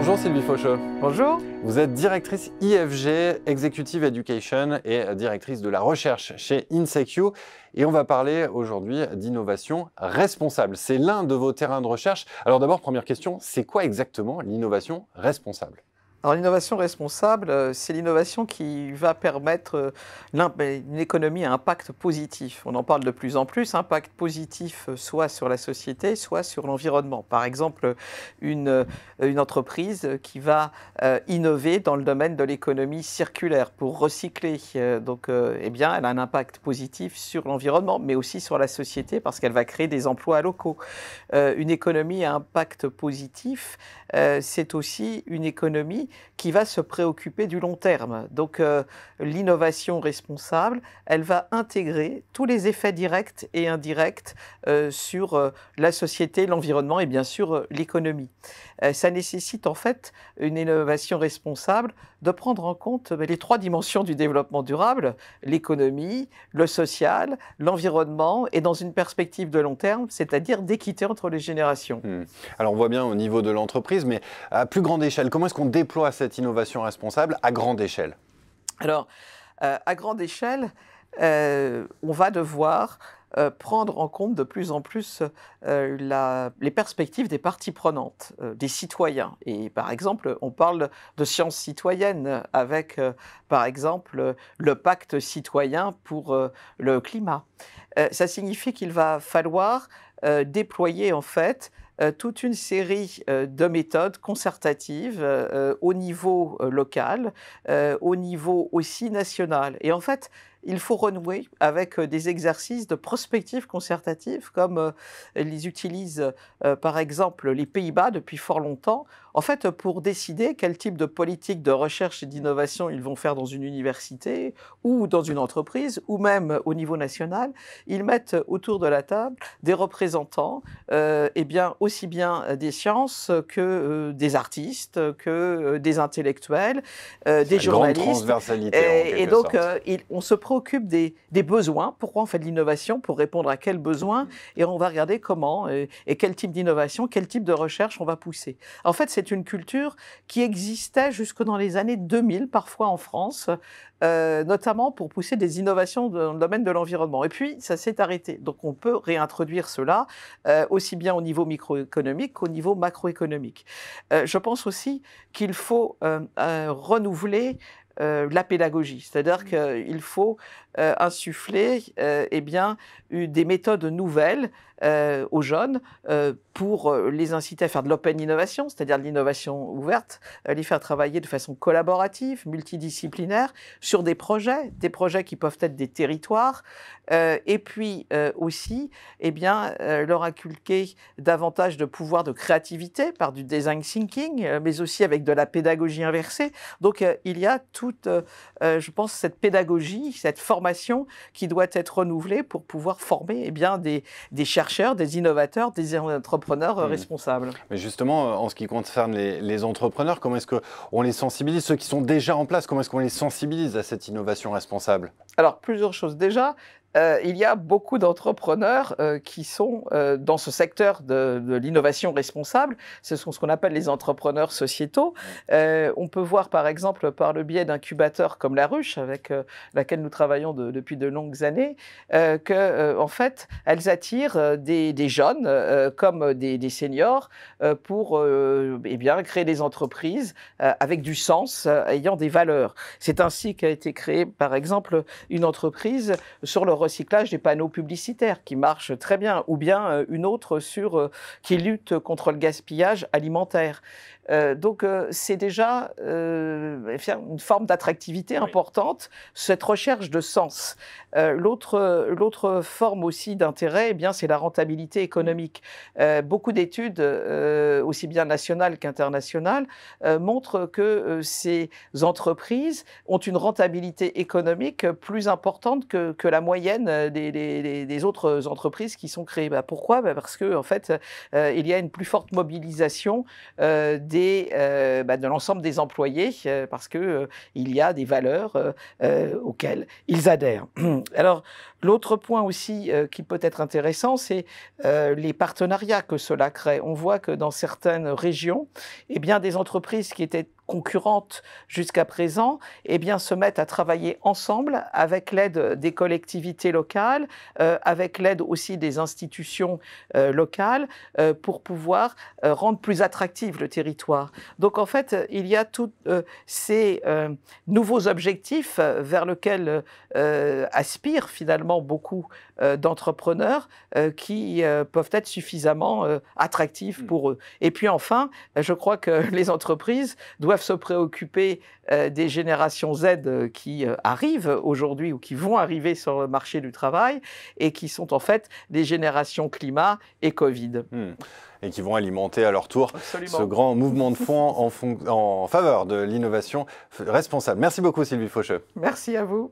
Bonjour Sylvie Faucheux. Bonjour. Vous êtes directrice IFG, Executive Education et directrice de la recherche chez InSecU. Et on va parler aujourd'hui d'innovation responsable. C'est l'un de vos terrains de recherche. Alors d'abord, première question, c'est quoi exactement l'innovation responsable ? Alors l'innovation responsable, c'est l'innovation qui va permettre une économie à impact positif. On en parle de plus en plus, impact positif soit sur la société, soit sur l'environnement. Par exemple, une entreprise qui va innover dans le domaine de l'économie circulaire pour recycler. Eh bien, elle a un impact positif sur l'environnement, mais aussi sur la société parce qu'elle va créer des emplois locaux. Une économie à impact positif, c'est aussi une économie qui va se préoccuper du long terme. Donc l'innovation responsable, elle va intégrer tous les effets directs et indirects sur la société, l'environnement et bien sûr l'économie. Ça nécessite en fait une innovation responsable de prendre en compte les trois dimensions du développement durable, l'économie, le social, l'environnement et dans une perspective de long terme, c'est-à-dire d'équité entre les générations. Alors on voit bien au niveau de l'entreprise, mais à plus grande échelle, comment est-ce qu'on déploie cette innovation responsable à grande échelle ? Alors, à grande échelle, on va devoir prendre en compte de plus en plus les perspectives des parties prenantes, des citoyens. Et par exemple, on parle de sciences citoyennes avec, par exemple, le pacte citoyen pour le climat. Ça signifie qu'il va falloir déployer en fait toute une série de méthodes concertatives au niveau local, au niveau aussi national. Et en fait, il faut renouer avec des exercices de prospective concertative comme les utilisent par exemple les Pays-Bas depuis fort longtemps, en fait pour décider quel type de politique de recherche et d'innovation ils vont faire dans une université ou dans une entreprise ou même au niveau national. Ils mettent autour de la table des représentants aussi bien des sciences que des artistes, que des intellectuels, des journalistes. Grande transversalité en quelque sorte. On se préoccupe des besoins. Pourquoi on fait de l'innovation? Pour répondre à quels besoins? Et on va regarder comment et quel type d'innovation, quel type de recherche on va pousser. En fait, c'est une culture qui existait jusque dans les années 2000, parfois en France, notamment pour pousser des innovations dans le domaine de l'environnement. Et puis, ça s'est arrêté. Donc, on peut réintroduire cela aussi bien au niveau microéconomique qu'au niveau macroéconomique. Je pense aussi qu'il faut renouveler la pédagogie, c'est-à-dire qu'il faut insuffler des méthodes nouvelles aux jeunes pour les inciter à faire de l'open innovation, c'est-à-dire de l'innovation ouverte, les faire travailler de façon collaborative, multidisciplinaire, sur des projets qui peuvent être des territoires, et puis aussi leur inculquer davantage de pouvoir de créativité par du design thinking, mais aussi avec de la pédagogie inversée. Donc il y a toute, je pense, cette pédagogie, cette formation qui doit être renouvelée pour pouvoir former des chercheurs, des innovateurs, des entrepreneurs responsables. Mais justement, en ce qui concerne les entrepreneurs, comment est-ce qu'on les sensibilise? Ceux qui sont déjà en place, comment est-ce qu'on les sensibilise à cette innovation responsable? Alors, plusieurs choses. Déjà, il y a beaucoup d'entrepreneurs qui sont dans ce secteur de l'innovation responsable. Ce sont ce qu'on appelle les entrepreneurs sociétaux. On peut voir par exemple par le biais d'incubateurs comme La Ruche, avec laquelle nous travaillons depuis de longues années, en fait, elles attirent des jeunes comme des seniors pour créer des entreprises avec du sens, ayant des valeurs. C'est ainsi qu'a été créée par exemple une entreprise sur le recyclage des panneaux publicitaires qui marche très bien, ou bien une autre qui lutte contre le gaspillage alimentaire. Donc c'est déjà une forme d'attractivité importante, cette recherche de sens. L'autre forme aussi d'intérêt, c'est la rentabilité économique. Beaucoup d'études, aussi bien nationales qu'internationales, montrent que ces entreprises ont une rentabilité économique plus importante que la moyenne viennent des autres entreprises qui sont créées. Pourquoi? Parce que en fait, il y a une plus forte mobilisation de l'ensemble des employés, parce que il y a des valeurs auxquelles ils adhèrent. Alors, l'autre point aussi qui peut être intéressant, c'est les partenariats que cela crée. On voit que dans certaines régions, eh bien, des entreprises qui étaient concurrentes jusqu'à présent, eh bien, se mettent à travailler ensemble avec l'aide des collectivités locales, avec l'aide aussi des institutions locales, pour pouvoir rendre plus attractif le territoire. Donc, en fait, il y a tous ces nouveaux objectifs vers lesquels aspirent finalement beaucoup d'entrepreneurs qui peuvent être suffisamment attractifs pour eux. Et puis enfin, je crois que les entreprises doivent se préoccuper des générations Z qui arrivent aujourd'hui ou qui vont arriver sur le marché du travail et qui sont en fait des générations climat et Covid. Et qui vont alimenter à leur tour Absolument. ce grand mouvement de fond en faveur de l'innovation responsable. Merci beaucoup Sylvie Faucheux. Merci à vous.